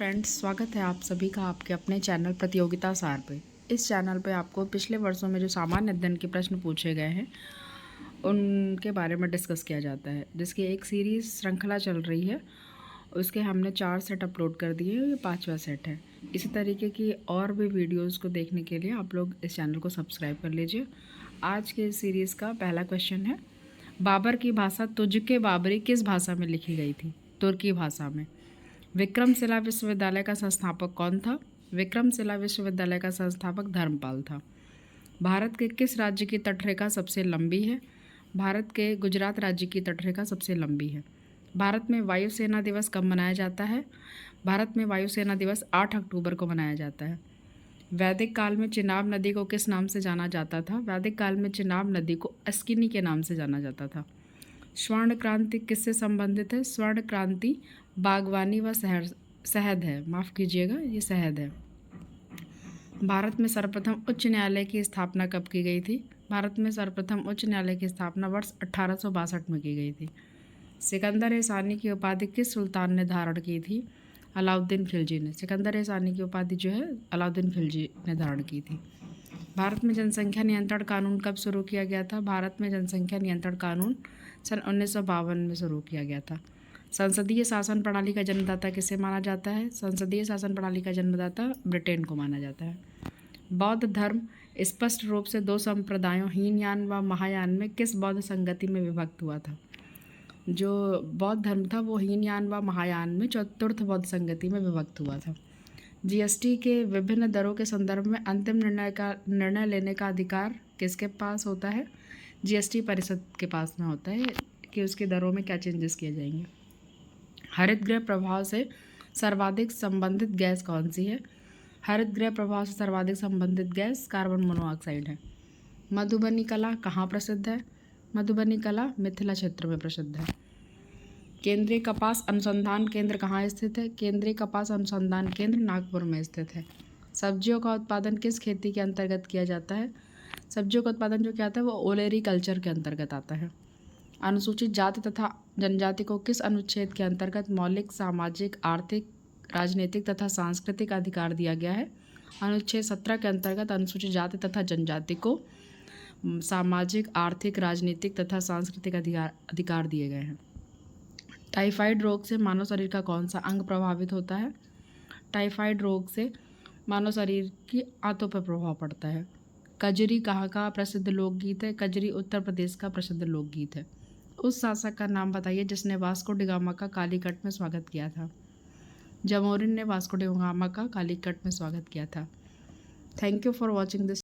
Friends, स्वागत है आप सभी का आपके अपने चैनल प्रतियोगिता सार पे। इस चैनल पे आपको पिछले वर्षों में जो सामान्य अध्ययन के प्रश्न पूछे गए हैं उनके बारे में डिस्कस किया जाता है, जिसकी एक सीरीज़ श्रृंखला चल रही है। उसके हमने 4 सेट अपलोड कर दिए हैं, ये 5वां सेट है। इसी तरीके की और भी वीडियोज़ को देखने के लिए आप लोग इस चैनल को सब्सक्राइब कर लीजिए। आज के इस सीरीज़ का पहला क्वेश्चन है, बाबर की भाषा तुझके बाबरी किस भाषा में लिखी गई थी? तुर्की भाषा में। विक्रमशिला विश्वविद्यालय का संस्थापक कौन था? विक्रमशिला विश्वविद्यालय का संस्थापक धर्मपाल था। भारत के किस राज्य की तटरेखा सबसे लंबी है? भारत के गुजरात राज्य की तटरेखा सबसे लंबी है। भारत में वायुसेना दिवस कब मनाया जाता है? भारत में वायुसेना दिवस 8 अक्टूबर को मनाया जाता है। वैदिक काल में चिनाब नदी को किस नाम से जाना जाता था? वैदिक काल में चिनाब नदी को अस्किनी के नाम से जाना जाता था। स्वर्ण क्रांति किससे संबंधित है? स्वर्ण क्रांति बागवानी व शहद है, माफ़ कीजिएगा, ये शहद है। भारत में सर्वप्रथम उच्च न्यायालय की स्थापना कब की गई थी? भारत में सर्वप्रथम उच्च न्यायालय की स्थापना वर्ष 1862 में की गई थी। सिकंदर-ए-सानी की उपाधि किस सुल्तान ने धारण की थी? अलाउद्दीन खिलजी ने। सिकंदर-ए-सानी की उपाधि जो है अलाउद्दीन खिलजी ने धारण की थी। भारत में जनसंख्या नियंत्रण कानून कब शुरू किया गया था? भारत में जनसंख्या नियंत्रण कानून सन 1952 में शुरू किया गया था। संसदीय शासन प्रणाली का जन्मदाता किसे माना जाता है? संसदीय शासन प्रणाली का जन्मदाता ब्रिटेन को माना जाता है। बौद्ध धर्म स्पष्ट रूप से 2 संप्रदायों हीनयान व महायान में किस बौद्ध संगति में विभक्त हुआ था? जो बौद्ध धर्म था वो हीनयान व महायान में चतुर्थ बौद्ध संगति में विभक्त हुआ था। जीएसटी के विभिन्न दरों के संदर्भ में अंतिम निर्णय लेने का अधिकार किसके पास होता है? जीएसटी परिषद के पास में होता है कि उसकी दरों में क्या चेंजेस किए जाएंगे। हरितगृह प्रभाव से सर्वाधिक संबंधित गैस कौन सी है? हरितगृह प्रभाव से सर्वाधिक संबंधित गैस कार्बन मोनोऑक्साइड है। मधुबनी कला कहाँ प्रसिद्ध है? मधुबनी कला मिथिला क्षेत्र में प्रसिद्ध है। केंद्रीय कपास अनुसंधान केंद्र कहाँ स्थित है? केंद्रीय कपास अनुसंधान केंद्र नागपुर में स्थित है। सब्जियों का उत्पादन किस खेती के अंतर्गत किया जाता है? सब्जियों का उत्पादन जो क्या आता है वो ओलेरी कल्चर के अंतर्गत आता है। अनुसूचित जाति तथा जनजाति को किस अनुच्छेद के अंतर्गत मौलिक सामाजिक आर्थिक राजनीतिक तथा सांस्कृतिक अधिकार दिया गया है? अनुच्छेद 17 के अंतर्गत अनुसूचित जाति तथा जनजाति को सामाजिक आर्थिक राजनीतिक तथा सांस्कृतिक अधिकार दिए गए हैं। टाइफाइड रोग से मानव शरीर का कौन सा अंग प्रभावित होता है? टाइफाइड रोग से मानव शरीर की आंतों पर प्रभाव पड़ता है। कजरी कहाँ का प्रसिद्ध लोकगीत है? कजरी उत्तर प्रदेश का प्रसिद्ध लोकगीत है। उस शासक का नाम बताइए जिसने वास्को डी गामा का कालीकट में स्वागत किया था। जमोरिन ने वास्को डी गामा का कालीकट में स्वागत किया था। Thank you for watching this.